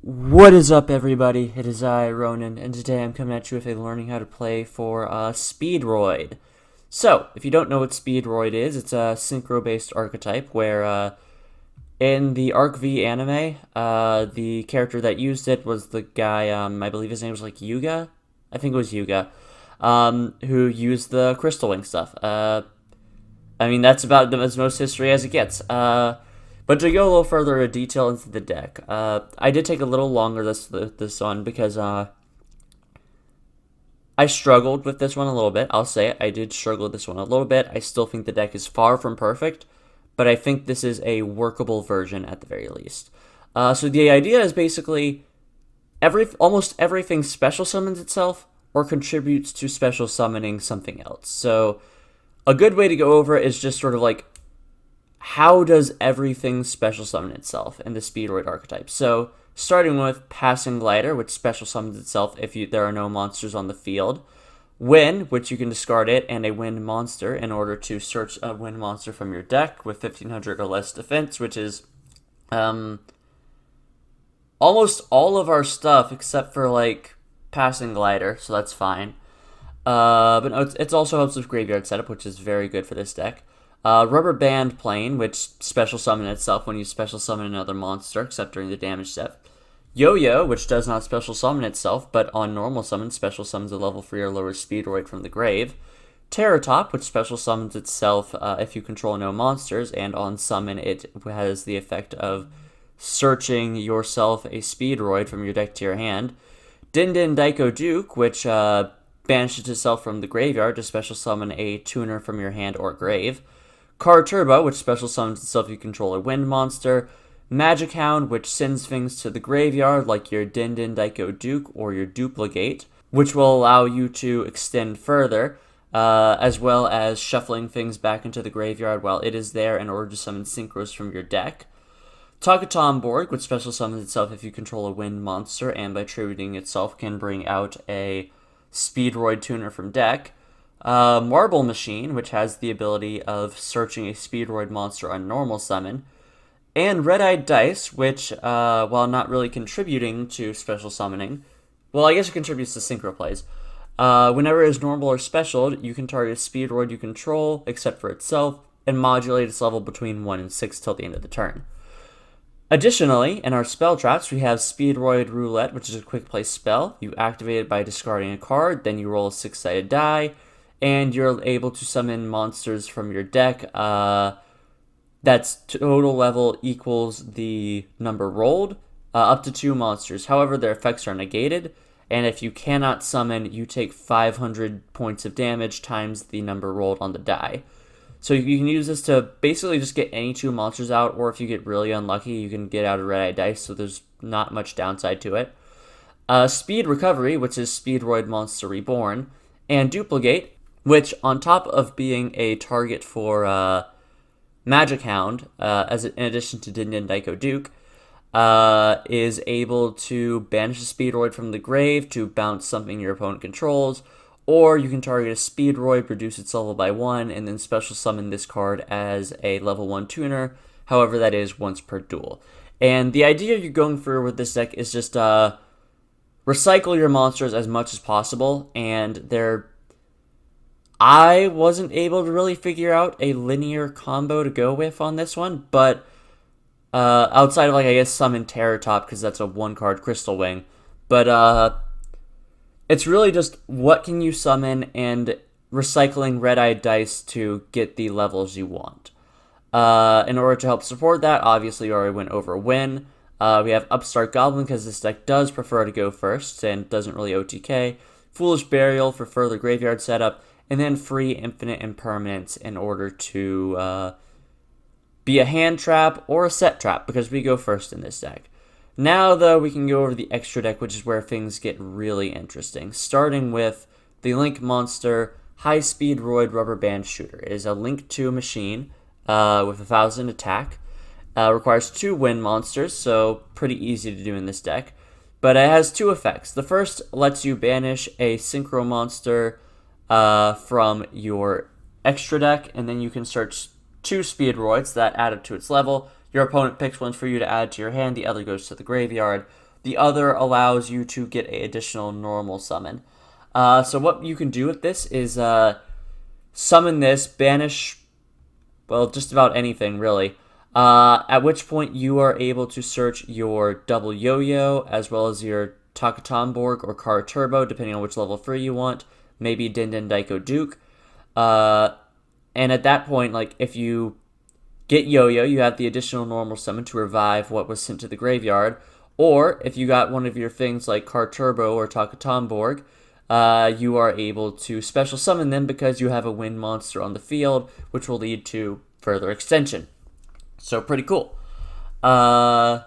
What is up, everybody? It is I, Ronin, and today I'm coming at you with a learning how to play for Speedroid. So, if you don't know what Speedroid is, it's a synchro-based archetype where in the Arc V anime, the character that used it was the guy, I believe his name was like Yuga? I think it was Yuga, who used the Crystal Wing stuff. That's about as most history as it gets. But to go a little further in detail into the deck, I did take a little longer this one because I struggled with this one a little bit. I'll say it. I did struggle with this one a little bit. I still think the deck is far from perfect, but I think this is a workable version at the very least. So the idea is basically almost everything special summons itself or contributes to special summoning something else. So a good way to go over it is just sort of like, how does everything special summon itself in the Speedroid archetype? So, starting with Passing Glider, which special summons itself if there are no monsters on the field. Wind, which you can discard it, and a wind monster in order to search a wind monster from your deck with 1500 or less defense, which is almost all of our stuff except for like Passing Glider, so that's fine. But no, it also helps with graveyard setup, which is very good for this deck. Rubber Band Plane, which special summon itself when you special summon another monster, except during the damage step. Yo-Yo, which does not special summon itself, but on normal summon, special summons a level 3 or lower Speedroid from the grave. Terratop, which special summons itself if you control no monsters, and on summon it has the effect of searching yourself a Speedroid from your deck to your hand. Din Din Daiko Duke, which banishes itself from the graveyard to special summon a tuner from your hand or grave. Car Turbo, which special summons itself if you control a wind monster. Magic Hound, which sends things to the graveyard like your Din Din Daiko Duke or your Duplicate, which will allow you to extend further, as well as shuffling things back into the graveyard while it is there in order to summon synchros from your deck. Takatomborg, which special summons itself if you control a wind monster and by tributing itself can bring out a Speedroid tuner from deck. Marble Machine, which has the ability of searching a Speedroid monster on normal summon. And Red-Eyed Dice, which, while not really contributing to special summoning, well, I guess it contributes to synchro plays. Whenever it is normal or special, you can target a Speedroid you control, except for itself, and modulate its level between 1 and 6 till the end of the turn. Additionally, in our spell traps, we have Speedroid Roulette, which is a quick play spell. You activate it by discarding a card, then you roll a 6-sided die, and you're able to summon monsters from your deck. That's total level equals the number rolled, up to 2 monsters. However, their effects are negated, and if you cannot summon, you take 500 points of damage times the number rolled on the die. So you can use this to basically just get any 2 monsters out, or if you get really unlucky, you can get out a Red-Eyed Dice, so there's not much downside to it. Speed Recovery, which is Speedroid Monster Reborn, and Duplicate, which, on top of being a target for Magic Hound, in addition to Din Din Daiko Duke, is able to banish a Speedroid from the grave to bounce something your opponent controls, or you can target a Speedroid, reduce its level by 1, and then special summon this card as a level 1 tuner. However, that is once per duel. And the idea you're going for with this deck is just recycle your monsters as much as possible, and I wasn't able to really figure out a linear combo to go with on this one, but outside of, like, I guess, summon Terratop, because that's a 1-card Crystal Wing, but it's really just what can you summon and recycling Red-Eyed Dice to get the levels you want. In order to help support that, obviously we already went over Win. We have Upstart Goblin, because this deck does prefer to go first and doesn't really OTK. Foolish Burial for further graveyard setup, and then free Infinite Impermanence in order to be a hand trap or a set trap, because we go first in this deck. Now, though, we can go over the extra deck, which is where things get really interesting, starting with the Link Monster High Speedroid Rubber Band Shooter. It is a Link 2 machine with 1000 attack. Requires 2 wind monsters, so pretty easy to do in this deck. But it has 2 effects. The first lets you banish a Synchro monster from your extra deck, and then you can search 2 Speedroids that add up to its level. Your opponent picks one for you to add to your hand, the other goes to the graveyard. The other allows you to get an additional normal summon. So what you can do with this is summon this, banish, well, just about anything, really. At which point you are able to search your double yo-yo, as well as your Takatomborg or Car Turbo, depending on which level 3 you want. Maybe Din Din Daiko Duke. And at that point, like, if you get yo-yo, you have the additional normal summon to revive what was sent to the graveyard. Or, if you got one of your things like Car Turbo or Takatomborg, you are able to special summon them because you have a wind monster on the field, which will lead to further extension. So, pretty cool. Beyond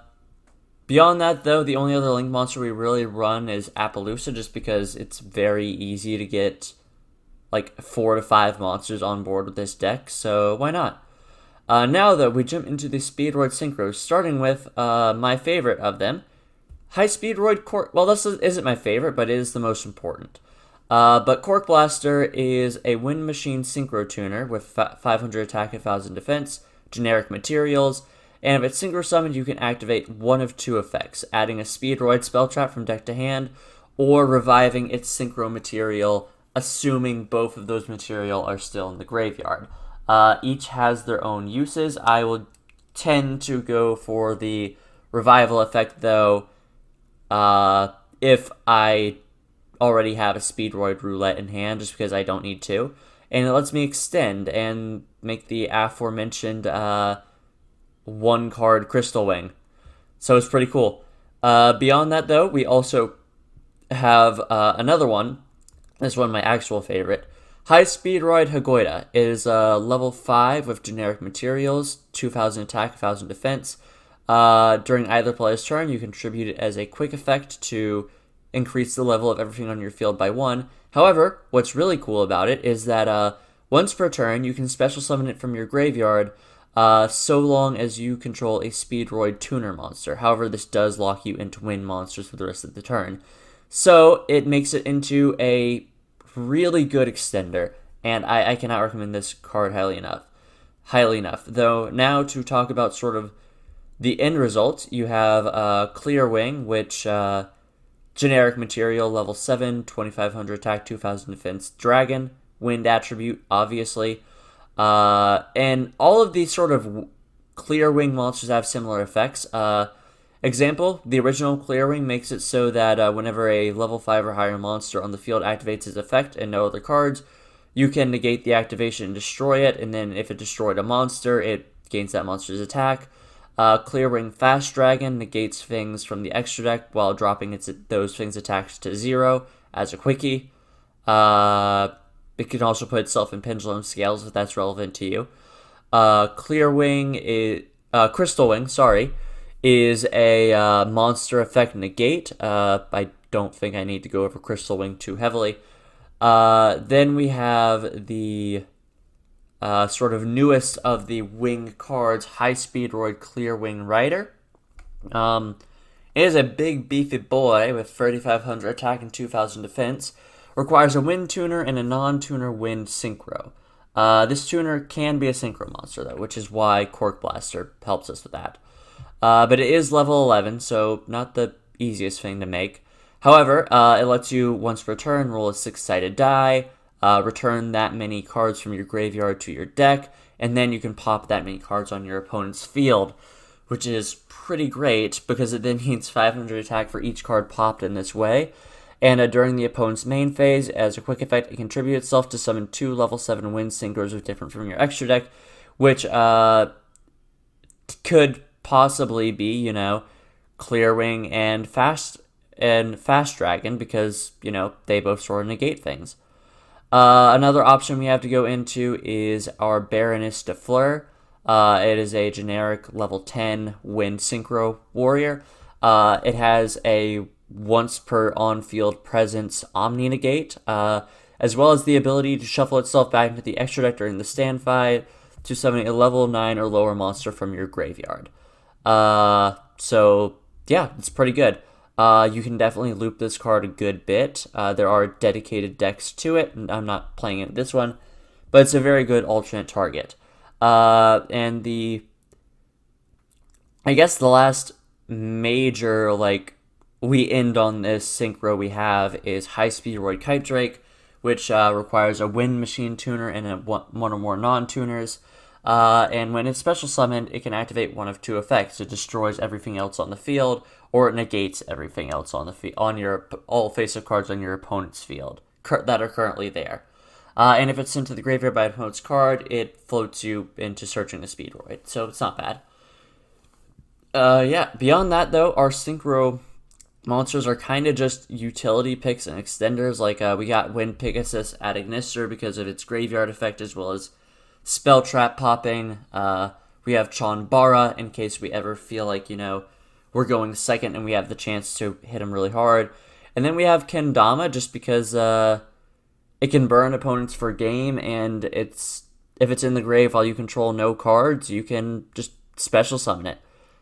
that, though, the only other Link monster we really run is Appaloosa, just because it's very easy to get, like, 4 to 5 monsters on board with this deck, so why not? Now, though, we jump into the Speedroid Synchros, starting with my favorite of them, High Speedroid Cork. Well, this isn't my favorite, but it is the most important. But Cork Blaster is a Wind Machine Synchro Tuner with 500 attack and 1000 defense, generic materials, and if it's synchro summoned, you can activate one of 2 effects, adding a Speedroid spell trap from deck to hand, or reviving its synchro material, assuming both of those material are still in the graveyard. Each has their own uses. I will tend to go for the revival effect, though, if I already have a Speedroid Roulette in hand, just because I don't need to. And it lets me extend and make the aforementioned 1-card Crystal Wing. So it's pretty cool. Beyond that, though, we also have another one. This one, my actual favorite. High Speedroid Hagoida is level 5 with generic materials, 2000 attack, 1000 defense. During either player's turn, you contribute it as a quick effect to increase the level of everything on your field by 1. However, what's really cool about it is that once per turn, you can special summon it from your graveyard so long as you control a Speedroid Tuner monster. However, this does lock you into wind monsters for the rest of the turn. So it makes it into a really good extender, and I cannot recommend this card highly enough. Though, now to talk about sort of the end result, you have Clear Wing, which generic material, level 7, 2500 attack, 2000 defense, dragon, wind attribute, obviously. And all of these sort of Clear Wing monsters have similar effects. Example, the original Clear Wing makes it so that whenever a level 5 or higher monster on the field activates its effect and no other cards, you can negate the activation and destroy it, and then if it destroyed a monster, it gains that monster's attack. Clear Wing Fast Dragon negates things from the extra deck while dropping those things attacks to 0 as a quickie. It can also put itself in Pendulum Scales if that's relevant to you. Clear Wing is Crystal Wing, is a monster effect negate. I don't think I need to go over Crystal Wing too heavily. Then we have the sort of newest of the wing cards, High Speedroid Clear Wing Rider. It is a big beefy boy with 3500 attack and 2000 defense. Requires a wind tuner and a non-tuner wind synchro. This tuner can be a synchro monster, though, which is why Cork Blaster helps us with that. But it is level 11, so not the easiest thing to make. However, it lets you, once per turn, roll a 6-sided die, return that many cards from your graveyard to your deck, and then you can pop that many cards on your opponent's field, which is pretty great, because it then means 500 attack for each card popped in this way. And during the opponent's main phase, as a quick effect, it contributes itself to summon 2 level 7 wind synchros with different from your extra deck, which could possibly be, Clear Wing and Fast Dragon, because, they both sort of negate things. Another option we have to go into is our Baroness de Fleur. It is a generic level 10 wind synchro warrior. It has a once per on-field presence Omni negate, as well as the ability to shuffle itself back into the extra deck during the stand fight to summon a level 9 or lower monster from your graveyard. So, yeah, it's pretty good. You can definitely loop this card a good bit. There are dedicated decks to it, and I'm not playing it this one, but it's a very good alternate target. And I guess the last major, we end on this synchro we have is High Speedroid Kite Drake, which requires a wind machine tuner and one or more non-tuners. And when it's special summoned, it can activate one of two effects. It destroys everything else on the field, or it negates everything else on the on your all face-up cards on your opponent's field that are currently there. And if it's sent to the graveyard by an opponent's card, it floats you into searching the Speedroid. So it's not bad. Yeah, beyond that, though, our synchro monsters are kind of just utility picks and extenders. Like, we got Wind Pegasus at Ignister because of its graveyard effect, as well as Spell Trap popping. We have Chanbara in case we ever feel like, we're going second and we have the chance to hit him really hard. And then we have Kendama just because it can burn opponents for a game, and if it's in the grave while you control no cards, you can just special summon it.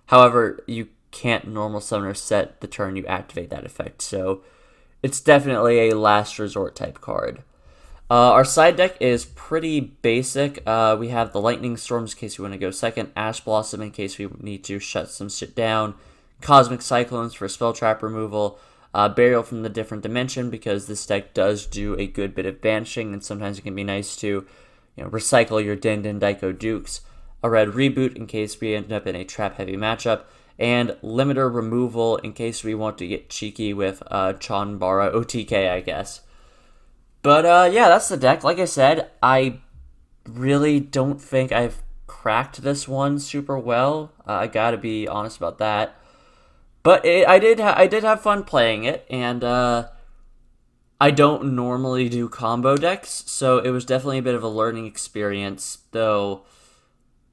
However, you can't normal summon or set the turn you activate that effect, so it's definitely a last resort type card. Our side deck is pretty basic. We have the Lightning Storms in case we want to go second, Ash Blossom in case we need to shut some shit down, Cosmic Cyclones for spell trap removal, Burial from the Different Dimension because this deck does do a good bit of banishing, and sometimes it can be nice to recycle your Din Din Daiko Dukes, a Red Reboot in case we end up in a trap-heavy matchup, and Limiter Removal in case we want to get cheeky with Chanbara OTK, I guess. But yeah, that's the deck. Like I said, I really don't think I've cracked this one super well. I gotta be honest about that. But I did have fun playing it, and I don't normally do combo decks, so it was definitely a bit of a learning experience, though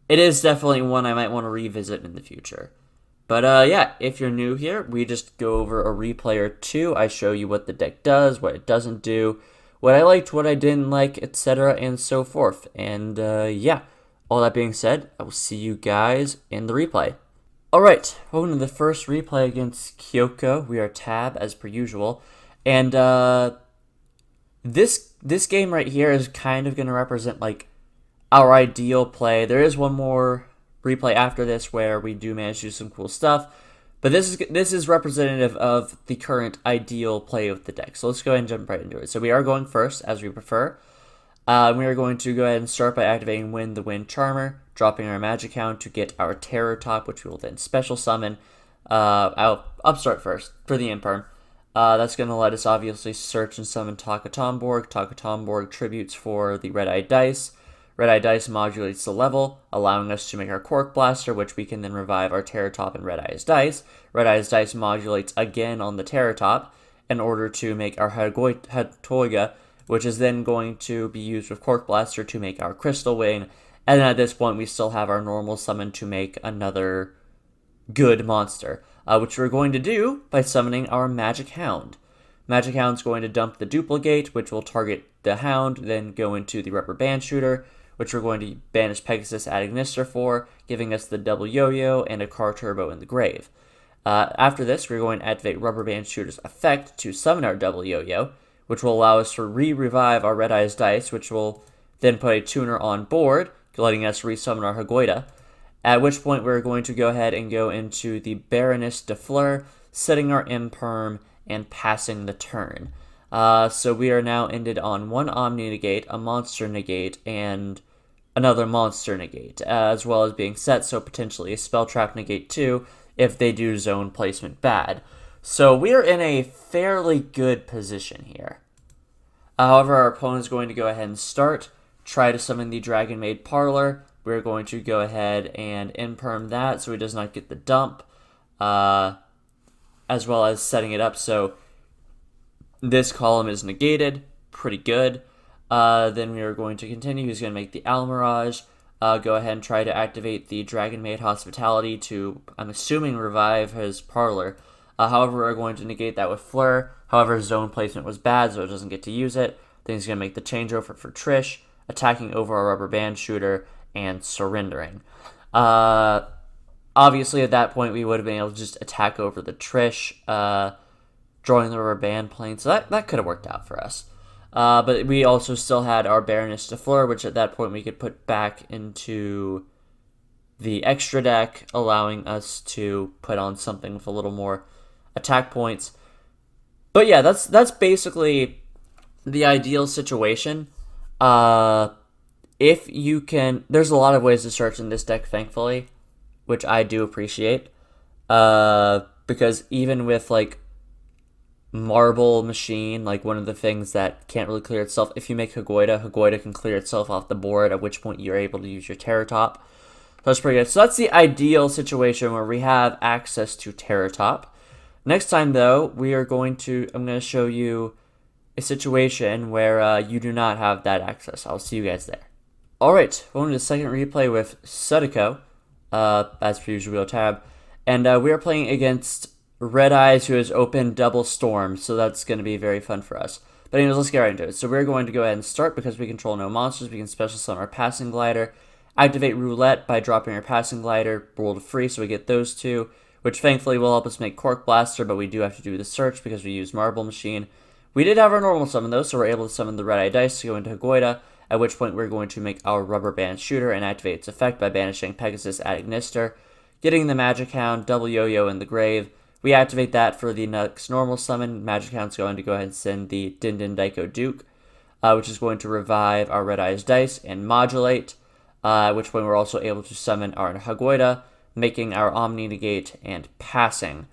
it is definitely one I might want to revisit in the future. But yeah, if you're new here, we just go over a replay or two. I show you what the deck does, what it doesn't do, what I liked, what I didn't like, etc., and so forth. And yeah, all that being said, I will see you guys in the replay. Alright, welcome to the first replay against Kyoko. We are Tab, as per usual. And this game right here is kind of going to represent, like, our ideal play. There is one more replay after this where we do manage to do some cool stuff. But this is representative of the current ideal play of the deck. So let's go ahead and jump right into it. So we are going first, as we prefer. We are going to go ahead and start by activating Wind the Wind Charmer, dropping our magic hound to get our Terror Top, which we will then special summon. I'll start first for the Imperm. That's going to let us obviously search and summon Takatomborg. Takatomborg tributes for the Red-Eye Dice. Red-Eye Dice modulates the level, allowing us to make our Cork Blaster, which we can then revive our Terror Top and Red-Eye's Dice. Red-Eye's Dice modulates again on the Terror Top in order to make our Hatoiga, which is then going to be used with Cork Blaster to make our Crystal Wing. And then at this point, we still have our normal summon to make another good monster, which we're going to do by summoning our Magic Hound. Magic Hound's going to dump the Duplicate, which will target the Hound, then go into the Rubber Band Shooter, which we're going to banish Pegasus at Ignister for, giving us the double Yo-Yo and a Car Turbo in the grave. After this, we're going to activate Rubber Band Shooter's effect to summon our double Yo-Yo, which will allow us to re-revive our Red-Eye's Dice, which will then put a tuner on board, letting us resummon our Hagoida, at which point we're going to go ahead and go into the Baroness de Fleur, setting our Imperm, and passing the turn. So we are now ended on one Omni Negate, a Monster Negate, and another Monster Negate, as well as being set, so potentially a Spell Trap Negate too, if they do zone placement bad. So we are in a fairly good position here. However, our opponent is going to go ahead and try to summon the Dragon Maid Parlor. We're going to go ahead and Imperm that so he does not get the dump, as well as setting it up so this column is negated. Pretty good. Then we are going to continue. He's going to make the Almirage. Go ahead and try to activate the Dragon Maid Hospitality to, I'm assuming, revive his Parlor. However, we're going to negate that with Fleur. However, zone placement was bad, so it doesn't get to use it. Then he's going to make the changeover for Trish, attacking over our Rubber Band Shooter, and surrendering. Obviously, at that point, we would have been able to just attack over the Trish, drawing the Rubber Band plane, so that could have worked out for us. But we also still had our Baroness de Fleur, which at that point we could put back into the extra deck, allowing us to put on something with a little more attack points. But yeah, that's basically the ideal situation. If you can, there's a lot of ways to search in this deck, thankfully, which I do appreciate. Because even with like Marble Machine, like one of the things that can't really clear itself, if you make Hagoida can clear itself off the board, at which point you're able to use your Terror Top. That's pretty good. So that's the ideal situation where we have access to Terror Top. Next time, though, I'm going to show you a situation where you do not have that access. I'll see you guys there. Alright, going to the second replay with Sudiko, as per usual, tab. And we are playing against Red Eyes, who has opened Double Storm, so that's going to be very fun for us. But anyways, let's get right into it. So we're going to go ahead and start. Because we control no monsters, we can special summon our Passing Glider, activate Roulette by dropping our Passing Glider, roll to free, so we get those two, which thankfully will help us make Cork Blaster, but we do have to do the search because we use Marble Machine. We did have our normal summon, though, so we're able to summon the Red Eye Dice to go into Hagoida, at which point we're going to make our Rubber Band Shooter and activate its effect by banishing Pegasus at Ignister, getting the Magic Hound, double Yo-Yo in the grave. We activate that for the next normal summon. Magic Hound's going to go ahead and send the Din Din Daiko Duke, which is going to revive our Red Eyes Dice and modulate, at which point we're also able to summon our Hagoida, making our Omni Negate and passing.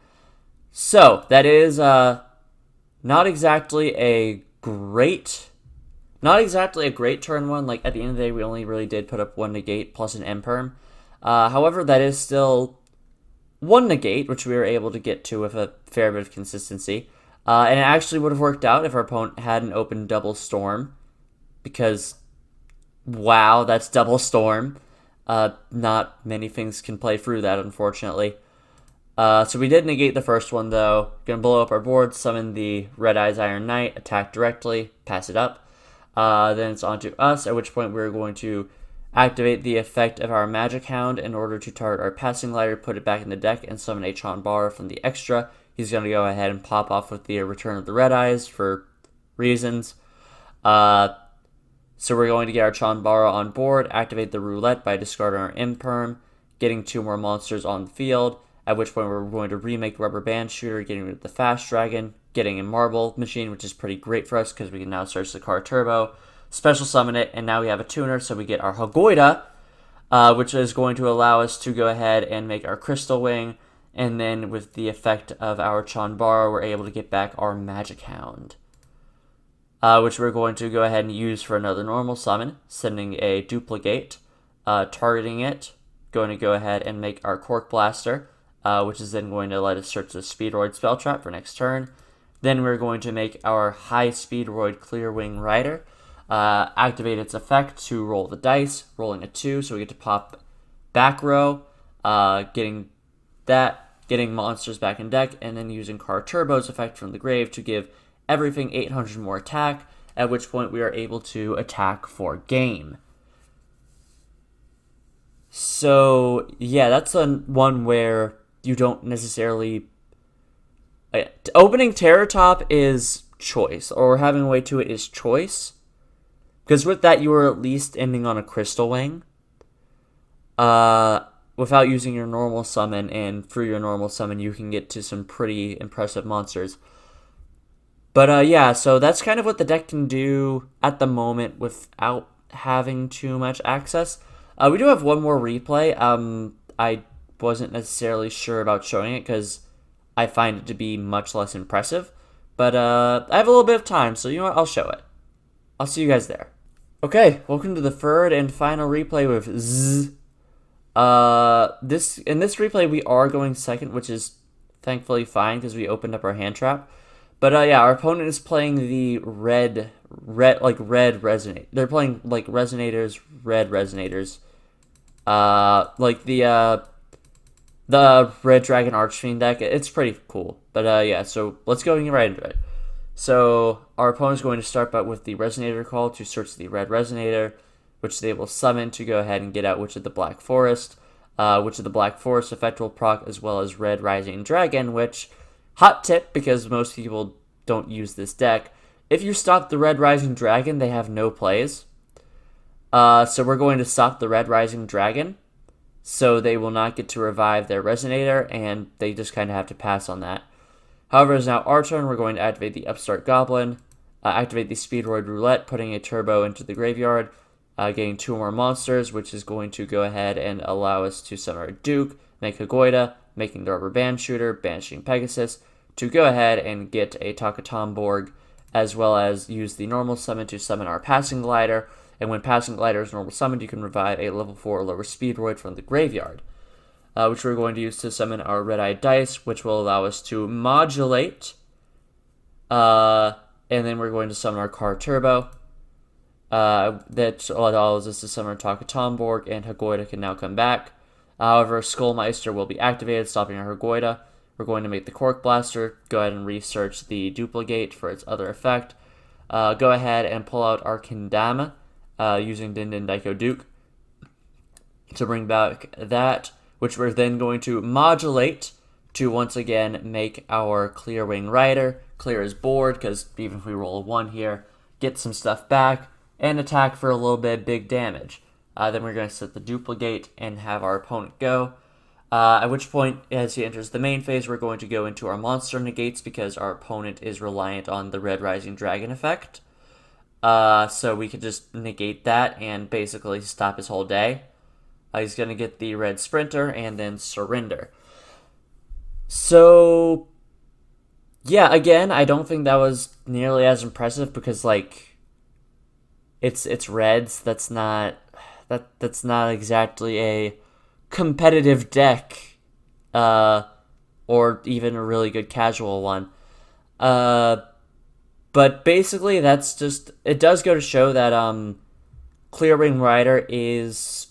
So, that is not exactly a great turn one. Like, at the end of the day, we only really did put up one negate plus an Imperm. However, that is still one negate, which we were able to get to with a fair bit of consistency. And it actually would have worked out if our opponent hadn't opened Double Storm, because, wow, that's Double Storm. Not many things can play through that, unfortunately. So we did negate the first one, though. Gonna blow up our board, summon the Red Eyes Iron Knight, attack directly, pass it up. Then it's on to us, at which point we're going to activate the effect of our Magic Hound in order to target our Passing Glider, put it back in the deck, and summon a Chanbara from the extra. He's going to go ahead and pop off with the Return of the Red Eyes for reasons. So we're going to get our Chanbara on board, activate the Roulette by discarding our Imperm, getting two more monsters on the field, at which point we're going to remake Rubber Band Shooter, getting rid of the Fast Dragon, getting a Marble Machine, which is pretty great for us because we can now search the card Turbo, special summon it, and now we have a tuner, so we get our Hagoida, which is going to allow us to go ahead and make our Crystal Wing, and then with the effect of our Chanbara, we're able to get back our Magic Hound, which we're going to go ahead and use for another normal summon, sending a Duplicate, targeting it, going to go ahead and make our Cork Blaster, which is then going to let us search the Speedroid Spell Trap for next turn. Then we're going to make our High Speedroid Clear Wing Rider, activate its effect to roll the dice, rolling a 2, so we get to pop back row, getting monsters back in deck, and then using Card Turbo's effect from the grave to give everything 800 more attack, at which point we are able to attack for game. So, yeah, that's one where you don't necessarily... Opening Terror Top is choice, or having a way to it is choice. Because with that, you are at least ending on a Crystal Wing. Without using your normal summon, and through your normal summon, you can get to some pretty impressive monsters. But yeah, so that's kind of what the deck can do at the moment without having too much access. We do have one more replay. I wasn't necessarily sure about showing it because I find it to be much less impressive. But I have a little bit of time, so you know what? I'll show it. I'll see you guys there. Okay, welcome to the third and final replay with Z. In this replay, we are going second, which is thankfully fine because we opened up our hand trap. But yeah, our opponent is playing the red resonate. They're playing like resonators, red resonators. Like the Red Dragon Archfiend deck. It's pretty cool. But yeah, so let's go and get right into it. So our opponent is going to start out with the Resonator call to search the Red Resonator, which they will summon to go ahead and get out Witch of the Black Forest. Witch of the Black Forest effect will proc, as well as Red Rising Dragon, which, hot tip, because most people don't use this deck, if you stop the Red Rising Dragon, they have no plays. So we're going to stop the Red Rising Dragon, so they will not get to revive their Resonator, and they just kind of have to pass on that. However, it's now our turn. We're going to activate the Upstart Goblin, activate the Speedroid Roulette, putting a turbo into the graveyard, getting 2 more monsters, which is going to go ahead and allow us to summon our Duke, make Hagoida, making the Rubber Band Shooter, banishing Pegasus, to go ahead and get a Takatomborg, as well as use the normal summon to summon our Passing Glider, and when Passing Glider is normal summoned, you can revive a level 4 or lower Speedroid from the graveyard, which we're going to use to summon our Red-Eyed Dice, which will allow us to modulate, and then we're going to summon our Car Turbo, that allows us to summon Takatomborg, and Hagoida can now come back. However, Skullmeister will be activated, stopping our Hagoida. We're going to make the Cork Blaster, go ahead and research the Duplicate for its other effect. Go ahead and pull out our Kendama, using Din Din Daiko Duke to bring back that, which we're then going to modulate to once again make our Clear Wing Rider, clear his board, because even if we roll a 1 here, get some stuff back, and attack for a little bit of big damage. Then we're going to set the Duplicate and have our opponent go. At which point, as he enters the main phase, we're going to go into our monster negates because our opponent is reliant on the Red Rising Dragon effect. So we could just negate that and basically stop his whole day. He's going to get the Red Sprinter and then surrender. So, yeah, again, I don't think that was nearly as impressive because, like, it's Reds. That's not exactly a competitive deck, or even a really good casual one. But basically, that's just, it does go to show that Clear Wing Rider is,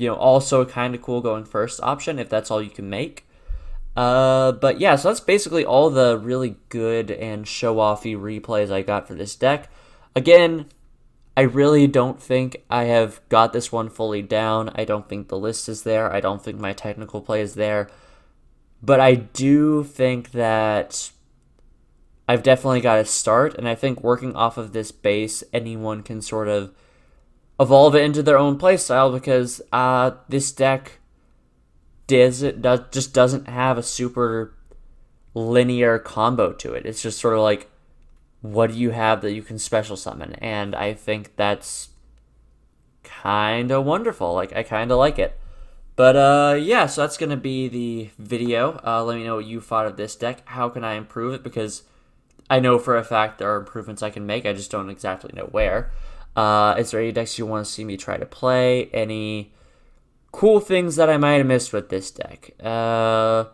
also a kind of cool going first option if that's all you can make. But yeah, so that's basically all the really good and show-offy replays I got for this deck. Again, I really don't think I have got this one fully down. I don't think the list is there. I don't think my technical play is there. But I do think that I've definitely got to start, and I think working off of this base, anyone can sort of evolve it into their own playstyle because this deck just doesn't have a super linear combo to it. It's just sort of like, what do you have that you can special summon? And I think that's kind of wonderful. Like, I kind of like it. But, yeah, so that's going to be the video. Let me know what you thought of this deck. How can I improve it? Because I know for a fact there are improvements I can make. I just don't exactly know where. Is there any decks you want to see me try to play? Any cool things that I might have missed with this deck? Yeah.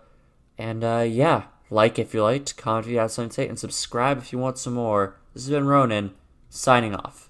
Like if you liked, comment if you had something to say, and subscribe if you want some more. This has been Ronin, signing off.